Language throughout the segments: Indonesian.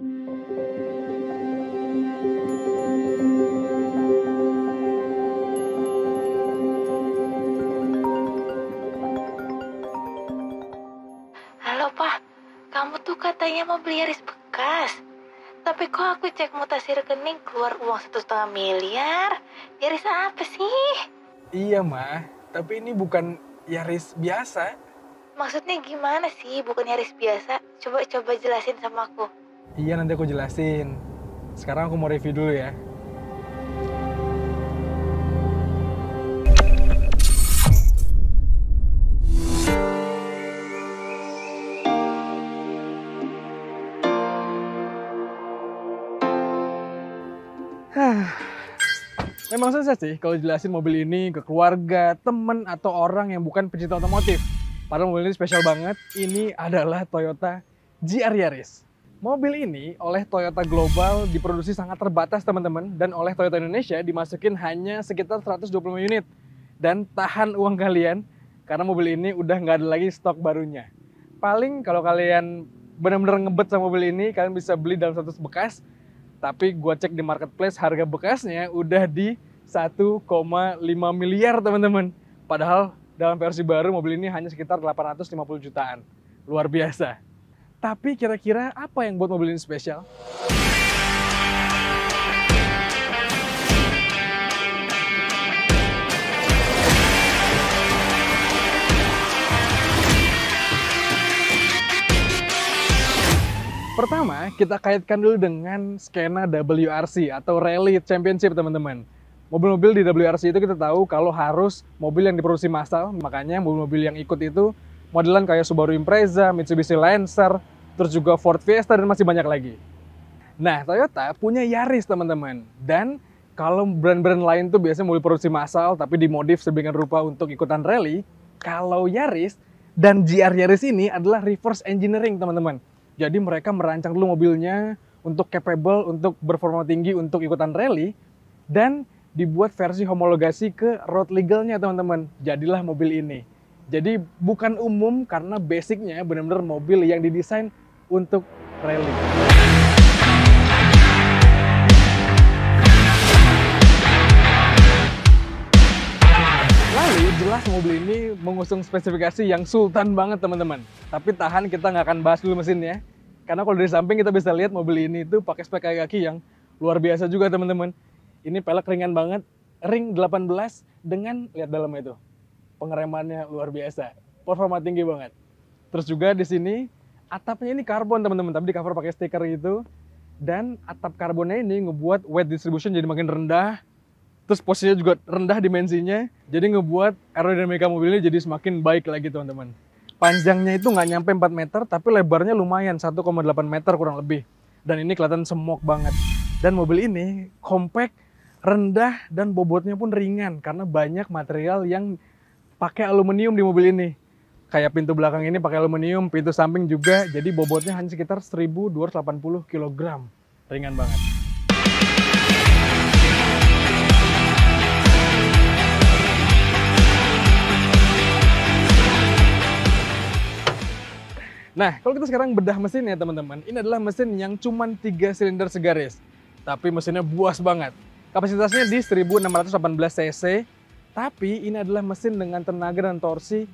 Halo Pak, kamu tuh katanya mau beli Yaris bekas. Tapi kok aku cek mutasi rekening keluar uang 1,5 miliar? Yaris apa sih? Iya mah, tapi ini bukan Yaris biasa. Maksudnya gimana sih bukan Yaris biasa? Coba jelasin sama aku. Iya, nanti aku jelasin. Sekarang aku mau review dulu ya. Memang susah sih kalau jelasin mobil ini ke keluarga, temen, atau orang yang bukan pecinta otomotif. Padahal mobil ini spesial banget. Ini adalah Toyota GR Yaris. Mobil ini oleh Toyota Global diproduksi sangat terbatas teman-teman. Dan oleh Toyota Indonesia dimasukin hanya sekitar 125 unit. Dan tahan uang kalian karena mobil ini udah nggak ada lagi stok barunya. Paling kalau kalian benar-benar ngebet sama mobil ini, kalian bisa beli dalam status bekas. Tapi gue cek di marketplace harga bekasnya udah di 1,5 miliar teman-teman. Padahal dalam versi baru mobil ini hanya sekitar 850 jutaan. Luar biasa. Tapi kira-kira apa yang buat mobil ini spesial? Pertama, kita kaitkan dulu dengan skena WRC atau Rally Championship, teman-teman. Mobil-mobil di WRC itu kita tahu kalau harus mobil yang diproduksi massal, makanya mobil-mobil yang ikut itu modelan kayak Subaru Impreza, Mitsubishi Lancer, terus juga Ford Fiesta, dan masih banyak lagi. Nah, Toyota punya Yaris, teman-teman. Dan kalau brand-brand lain tuh biasanya mobil produksi massal, tapi dimodif sedemikian rupa untuk ikutan rally. Kalau Yaris dan GR Yaris ini adalah reverse engineering, teman-teman. Jadi mereka merancang dulu mobilnya untuk capable, untuk performa tinggi, untuk ikutan rally, dan dibuat versi homologasi ke road legalnya, teman-teman. Jadilah mobil ini. Jadi bukan umum karena basicnya benar-benar mobil yang didesain untuk rally. Lalu jelas mobil ini mengusung spesifikasi yang sultan banget, teman-teman. Tapi tahan, kita nggak akan bahas dulu mesinnya. Karena kalau dari samping kita bisa lihat mobil ini tuh pakai spek kaki yang luar biasa juga, teman-teman. Ini pelek ringan banget, ring 18 dengan, lihat dalamnya itu. Pengeremannya luar biasa, performa tinggi banget. Terus juga di sini atapnya ini karbon, teman-teman, tapi di cover pakai stiker gitu. Dan atap karbonnya ini ngebuat weight distribution jadi makin rendah. Terus posisinya juga rendah dimensinya, jadi ngebuat aerodinamika mobil ini jadi semakin baik lagi, teman-teman. Panjangnya itu nggak nyampe 4 meter, tapi lebarnya lumayan, 1,8 meter kurang lebih. Dan ini kelihatan semok banget. Dan mobil ini compact, rendah, dan bobotnya pun ringan, karena banyak material yang pakai aluminium di mobil ini. Kayak pintu belakang ini pakai aluminium, pintu samping juga, jadi bobotnya hanya sekitar 1.280 kg. Ringan banget. Nah, kalau kita sekarang bedah mesin ya, teman-teman, ini adalah mesin yang cuma 3 silinder segaris. Tapi mesinnya buas banget. Kapasitasnya di 1618 cc, tapi ini adalah mesin dengan tenaga dan torsi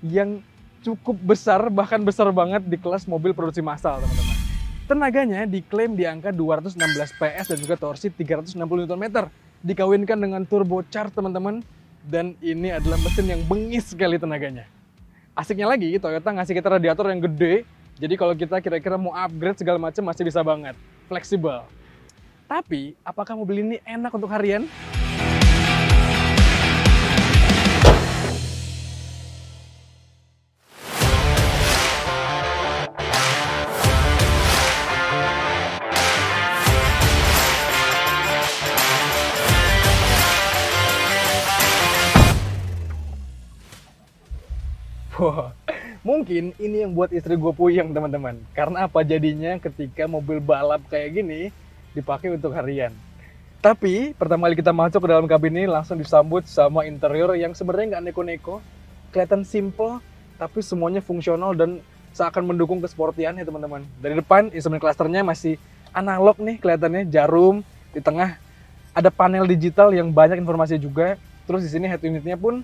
yang cukup besar, bahkan besar banget di kelas mobil produksi massal, teman-teman. Tenaganya diklaim di angka 216 PS dan juga torsi 360 Nm. Dikawinkan dengan turbocharged, teman-teman, dan ini adalah mesin yang bengis sekali tenaganya. Asiknya lagi, Toyota ngasih kita radiator yang gede, jadi kalau kita kira-kira mau upgrade segala macam masih bisa banget, fleksibel. Tapi, apakah mobil ini enak untuk harian? Wah, mungkin ini yang buat istri gue puyeng, teman-teman. Karena apa jadinya ketika mobil balap kayak gini dipakai untuk harian. Tapi pertama kali kita masuk ke dalam kabin ini langsung disambut sama interior yang sebenarnya nggak neko-neko. Kelihatan simple, tapi semuanya fungsional dan seakan mendukung kesportiannya, teman-teman. Dari depan, instrumen clusternya masih analog nih kelihatannya, jarum di tengah ada panel digital yang banyak informasi juga. Terus di sini head unitnya pun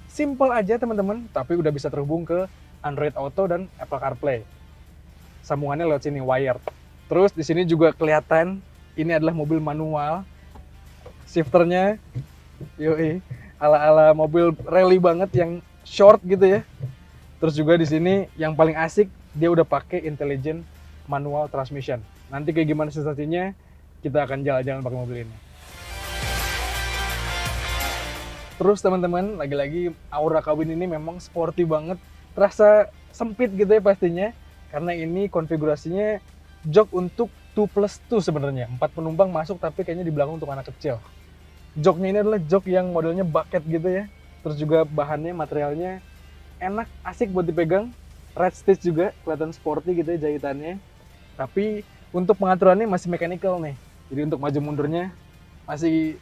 simple aja teman-teman, tapi udah bisa terhubung ke Android Auto dan Apple CarPlay. Sambungannya lewat sini wired. Terus di sini juga kelihatan ini adalah mobil manual. Shifternya yoi ala-ala mobil rally banget yang short gitu ya. Terus juga di sini yang paling asik dia udah pakai intelligent manual transmission. Nanti kayak gimana sensasinya kita akan jalan-jalan pakai mobil ini. Terus teman-teman, lagi-lagi aura kabin ini memang sporty banget. Terasa sempit gitu ya pastinya. Karena ini konfigurasinya jok untuk 2+2 sebenarnya. 4 penumpang masuk tapi kayaknya di belakang untuk anak kecil. Joknya ini adalah jok yang modelnya bucket gitu ya. Terus juga bahannya, materialnya enak, asik buat dipegang. Red stitch juga, kelihatan sporty gitu ya jahitannya. Tapi untuk pengaturannya masih mechanical nih. Jadi untuk maju mundurnya masih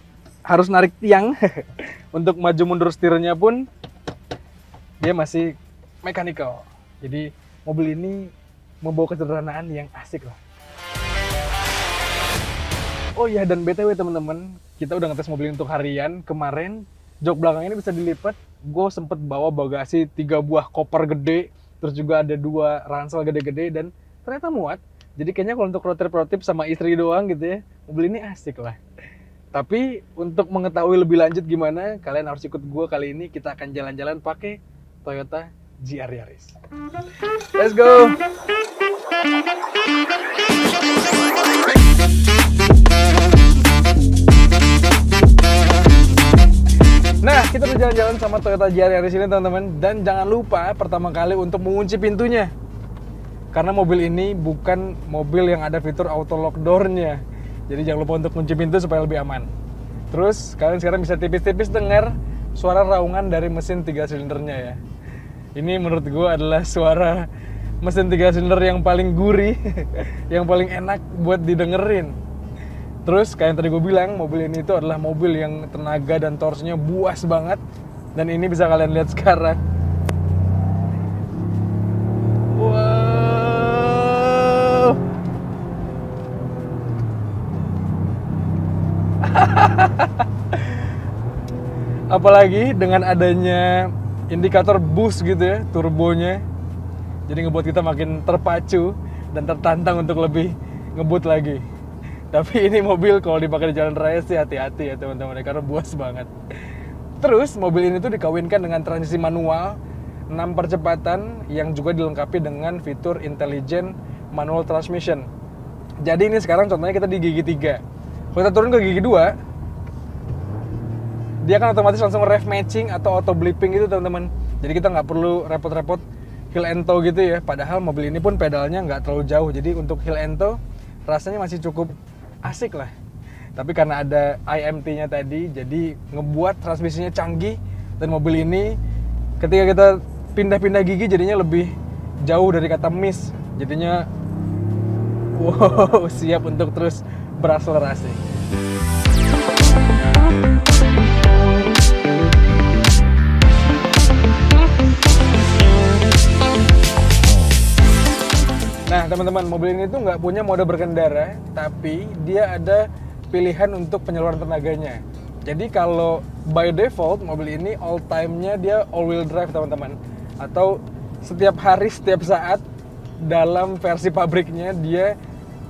harus narik tiang. Untuk maju mundur setirnya pun dia masih mechanical. Jadi mobil ini membawa kesederhanaan yang asik lah. Oh iya, dan BTW teman-teman, kita udah ngetes mobil ini untuk harian. Kemarin jok belakang ini bisa dilipat. Gue sempet bawa bagasi 3 buah koper gede. Terus juga ada 2 ransel gede-gede dan ternyata muat. Jadi kayaknya kalau untuk road trip sama istri doang gitu ya, mobil ini asik lah. Tapi untuk mengetahui lebih lanjut gimana, kalian harus ikut gue kali ini. Kita akan jalan-jalan pakai Toyota GR Yaris. Let's go! Nah, kita udah jalan-jalan sama Toyota GR Yaris ini teman-teman. Dan jangan lupa pertama kali untuk mengunci pintunya. Karena mobil ini bukan mobil yang ada fitur auto lock door-nya. Jadi jangan lupa untuk kunci pintu supaya lebih aman. Terus kalian sekarang bisa tipis-tipis dengar suara raungan dari mesin 3 silindernya ya. Ini menurut gue adalah suara mesin 3 silinder yang paling gurih, yang paling enak buat didengerin. Terus kayak yang tadi gue bilang, mobil ini itu adalah mobil yang tenaga dan torsinya buas banget. Dan ini bisa kalian lihat sekarang. Wow. Apalagi dengan adanya indikator boost gitu ya, turbonya. Jadi ngebuat kita makin terpacu dan tertantang untuk lebih ngebut lagi. Tapi ini mobil kalau dipakai di jalan raya sih hati-hati ya teman-teman, karena buas banget. Terus mobil ini tuh dikawinkan dengan transmisi manual 6 percepatan yang juga dilengkapi dengan fitur intelligent manual transmission. Jadi ini sekarang contohnya kita di gigi 3. Kalau kita turun ke gigi 2, dia kan otomatis langsung rev matching atau auto blipping gitu teman-teman. Jadi kita nggak perlu repot-repot heel and toe gitu ya. Padahal mobil ini pun pedalnya nggak terlalu jauh. Jadi untuk heel and toe rasanya masih cukup asik lah. Tapi karena ada IMT-nya tadi, jadi ngebuat transmisinya canggih. Dan mobil ini ketika kita pindah-pindah gigi jadinya lebih jauh dari kata miss. Jadinya wow, siap untuk terus berakselerasi. Nah teman-teman, mobil ini tuh nggak punya mode berkendara, tapi dia ada pilihan untuk penyaluran tenaganya. Jadi kalau by default mobil ini all time-nya dia all wheel drive teman-teman. Atau setiap hari, setiap saat dalam versi pabriknya dia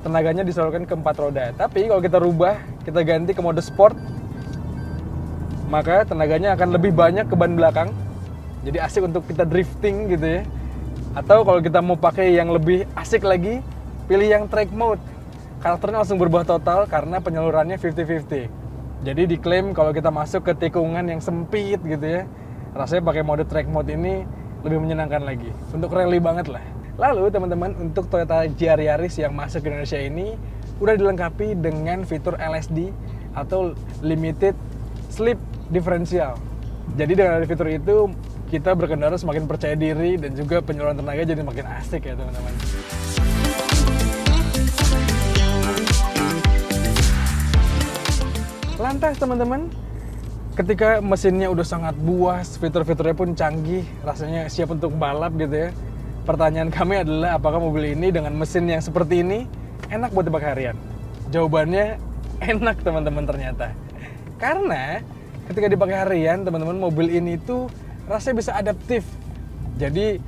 tenaganya disalurkan ke 4 roda. Tapi kalau kita rubah, kita ganti ke mode sport, maka tenaganya akan lebih banyak ke ban belakang. Jadi asik untuk kita drifting gitu ya. Atau kalau kita mau pakai yang lebih asik lagi, pilih yang track mode. Karakternya langsung berubah total karena penyalurannya 50-50. Jadi diklaim kalau kita masuk ke tikungan yang sempit gitu ya, rasanya pakai mode track mode ini lebih menyenangkan lagi. Untuk rally banget lah. Lalu teman-teman, untuk Toyota GR Yaris yang masuk ke Indonesia ini udah dilengkapi dengan fitur LSD atau Limited Slip Differential. Jadi dengan ada fitur itu, kita berkendara semakin percaya diri dan juga penyaluran tenaga jadi makin asik ya teman-teman. Lantas teman-teman, ketika mesinnya udah sangat buas, fitur-fiturnya pun canggih, rasanya siap untuk balap gitu ya. Pertanyaan kami adalah apakah mobil ini dengan mesin yang seperti ini enak buat dipakai harian? Jawabannya enak teman-teman ternyata. Karena ketika dipakai harian teman-teman, mobil ini tuh rasanya bisa adaptif. Jadi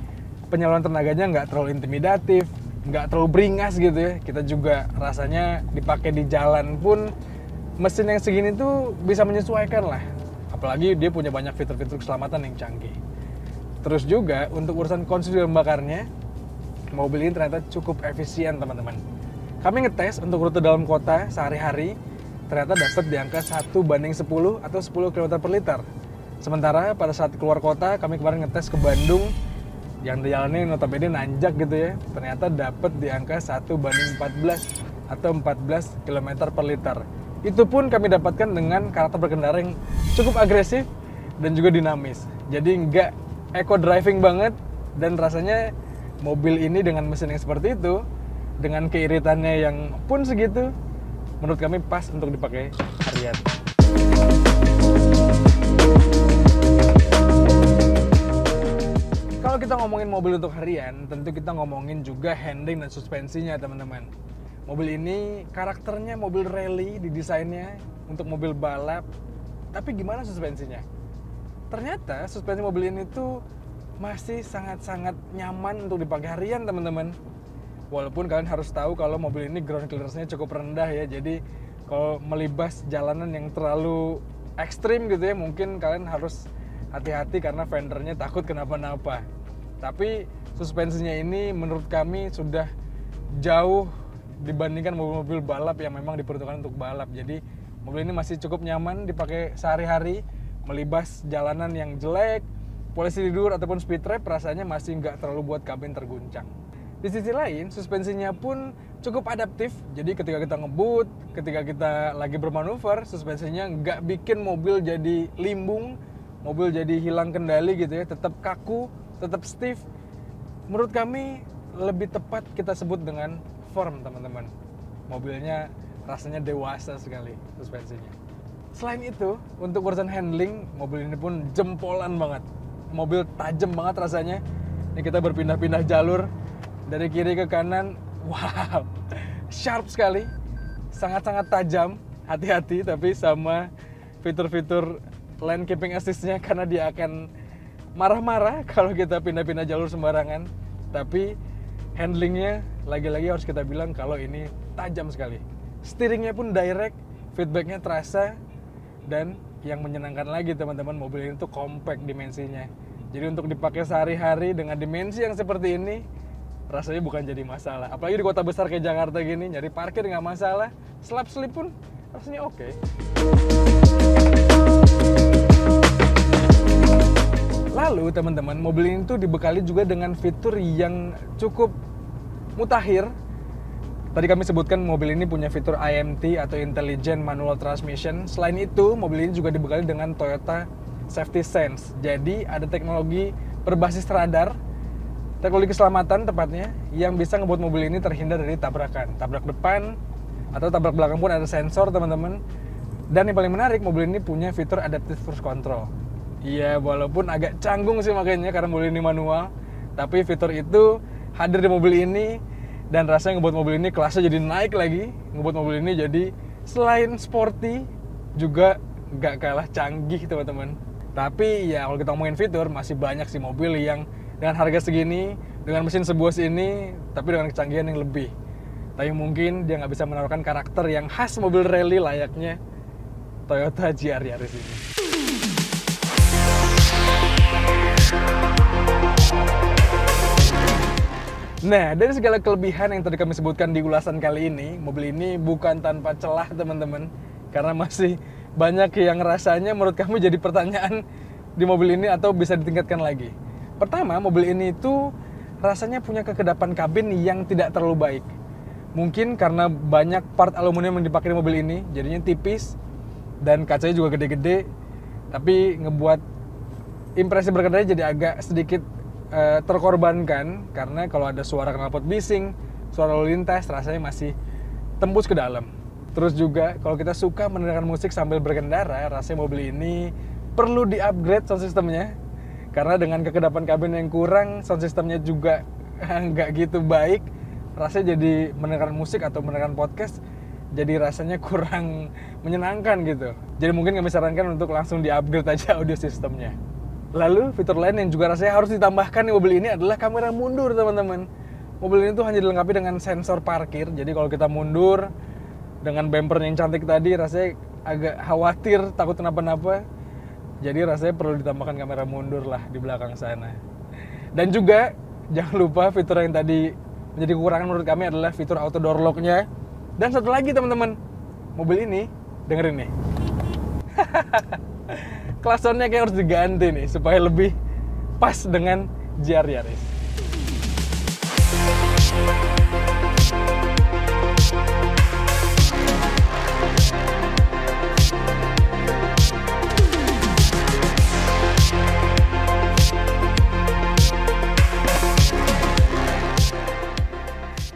penyaluran tenaganya nggak terlalu intimidatif, nggak terlalu beringas gitu ya. Kita juga rasanya dipakai di jalan pun mesin yang segini tuh bisa menyesuaikan lah. Apalagi dia punya banyak fitur-fitur keselamatan yang canggih. Terus juga untuk urusan konsumsi bahan bakarnya, mobil ini ternyata cukup efisien teman-teman. Kami ngetes untuk rute dalam kota sehari-hari, ternyata dapat di angka 1:10 atau 10 km per liter. Sementara pada saat keluar kota, kami kemarin ngetes ke Bandung, yang jalannya notabene nanjak gitu ya, ternyata dapat di angka 1:14 atau 14 km per liter. Itu pun kami dapatkan dengan karakter berkendara yang cukup agresif dan juga dinamis. Jadi nggak eco driving banget, dan rasanya mobil ini dengan mesin yang seperti itu, dengan keiritannya yang pun segitu, menurut kami pas untuk dipakai harian. Kalau kita ngomongin mobil untuk harian, tentu kita ngomongin juga handling dan suspensinya teman-teman. Mobil ini karakternya mobil rally, didesainnya untuk mobil balap, tapi gimana suspensinya? Ternyata suspensi mobil ini tuh masih sangat-sangat nyaman untuk dipakai harian teman-teman. Walaupun kalian harus tahu kalau mobil ini ground clearance-nya cukup rendah ya. Jadi kalau melibas jalanan yang terlalu ekstrim gitu ya, mungkin kalian harus hati-hati karena fendernya takut kenapa-napa. Tapi suspensinya ini menurut kami sudah jauh dibandingkan mobil-mobil balap yang memang diperuntukkan untuk balap. Jadi mobil ini masih cukup nyaman dipakai sehari-hari, melibas jalanan yang jelek, polisi tidur ataupun speed trap, rasanya masih nggak terlalu buat kabin terguncang. Di sisi lain, suspensinya pun cukup adaptif. Jadi ketika kita ngebut, ketika kita lagi bermanuver, suspensinya nggak bikin mobil jadi limbung, mobil jadi hilang kendali gitu ya, tetap kaku, tetap stiff. Menurut kami lebih tepat kita sebut dengan firm teman-teman. Mobilnya rasanya dewasa sekali suspensinya. Selain itu, untuk urusan handling, mobil ini pun jempolan banget. Mobil tajam banget rasanya. Ini kita berpindah-pindah jalur dari kiri ke kanan. Wow, sharp sekali. Sangat-sangat tajam. Hati-hati tapi sama fitur-fitur lane keeping assist-nya, karena dia akan marah-marah kalau kita pindah-pindah jalur sembarangan. Tapi handlingnya lagi-lagi harus kita bilang kalau ini tajam sekali. Steeringnya pun direct, feedbacknya terasa. Dan yang menyenangkan lagi teman-teman, mobil ini tuh compact dimensinya. Jadi untuk dipakai sehari-hari dengan dimensi yang seperti ini, rasanya bukan jadi masalah. Apalagi di kota besar kayak Jakarta gini, nyari parkir nggak masalah, slap slip pun rasanya oke. Lalu teman-teman, mobil ini tuh dibekali juga dengan fitur yang cukup mutakhir. Tadi kami sebutkan mobil ini punya fitur IMT atau Intelligent Manual Transmission. Selain itu, mobil ini juga dibekali dengan Toyota Safety Sense. Jadi ada teknologi berbasis radar, teknologi keselamatan tepatnya, yang bisa ngebuat mobil ini terhindar dari tabrakan. Tabrak depan atau tabrak belakang pun ada sensor teman-teman. Dan yang paling menarik, mobil ini punya fitur Adaptive Cruise Control. Iya, walaupun agak canggung sih makanya karena mobil ini manual, tapi fitur itu hadir di mobil ini. Dan rasanya ngebuat mobil ini kelasnya jadi naik lagi. Ngebuat mobil ini jadi selain sporty, juga nggak kalah canggih teman-teman. Tapi ya kalau kita ngomongin fitur, masih banyak sih mobil yang dengan harga segini, dengan mesin sebuas ini, tapi dengan kecanggihan yang lebih. Tapi mungkin dia nggak bisa menawarkan karakter yang khas mobil rally layaknya Toyota GR Yaris ini. Nah, dari segala kelebihan yang tadi kami sebutkan di ulasan kali ini, mobil ini bukan tanpa celah teman-teman. Karena masih banyak yang rasanya menurut kami jadi pertanyaan di mobil ini atau bisa ditingkatkan lagi. Pertama, mobil ini itu rasanya punya kekedapan kabin yang tidak terlalu baik. Mungkin karena banyak part aluminium yang dipakai di mobil ini, jadinya tipis dan kacanya juga gede-gede, tapi ngebuat impresi berkendara jadi agak sedikit terkorbankan, karena kalau ada suara knalpot bising, suara lalu lintas, rasanya masih tembus ke dalam. Terus juga kalau kita suka mendengarkan musik sambil berkendara, rasanya mobil ini perlu di-upgrade sound systemnya, karena dengan kekedapan kabin yang kurang, sound systemnya juga nggak gitu baik. Rasanya jadi mendengarkan musik atau mendengarkan podcast jadi rasanya kurang menyenangkan gitu. Jadi mungkin kami sarankan untuk langsung di-upgrade aja audio sistemnya. Lalu fitur lain yang juga rasanya harus ditambahkan di mobil ini adalah kamera mundur teman-teman. Mobil ini tuh hanya dilengkapi dengan sensor parkir, jadi kalau kita mundur dengan bumper yang cantik tadi rasanya agak khawatir takut kenapa-napa. Jadi rasanya perlu ditambahkan kamera mundur lah di belakang sana. Dan juga jangan lupa fitur yang tadi menjadi kekurangan menurut kami adalah fitur auto door lock-nya. Dan satu lagi teman-teman, mobil ini dengerin nih. Klaksonnya kayak harus diganti nih supaya lebih pas dengan GR Yaris.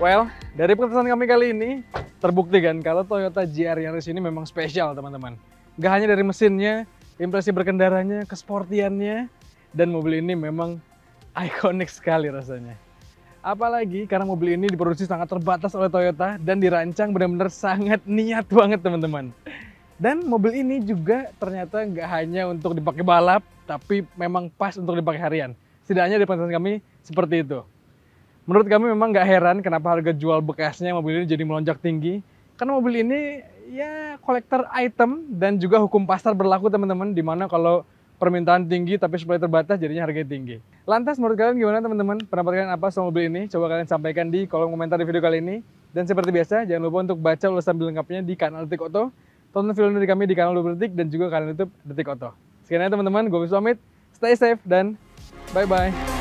Well, dari perkenalan kami kali ini terbukti kan kalau Toyota GR Yaris ini memang spesial teman-teman. Gak hanya dari mesinnya, impresi berkendaranya, kesportiannya, dan mobil ini memang ikonik sekali rasanya. Apalagi karena mobil ini diproduksi sangat terbatas oleh Toyota dan dirancang benar-benar sangat niat banget teman-teman. Dan mobil ini juga ternyata nggak hanya untuk dipakai balap, tapi memang pas untuk dipakai harian. Setidaknya di penelitian kami seperti itu. Menurut kami memang nggak heran kenapa harga jual bekasnya mobil ini jadi melonjak tinggi. Karena mobil ini ya kolektor item dan juga hukum pasar berlaku teman-teman. Dimana kalau permintaan tinggi tapi supply terbatas jadinya harganya tinggi. Lantas menurut kalian gimana teman-teman? Pendapat kalian apa soal mobil ini? Coba kalian sampaikan di kolom komentar di video kali ini. Dan seperti biasa jangan lupa untuk baca ulasan lengkapnya di kanal Detik Auto. Tonton video dari kami di kanal 20 Detik dan juga kanal YouTube Detik Auto. Sekian ya teman-teman, gue pamit. Stay safe dan bye-bye.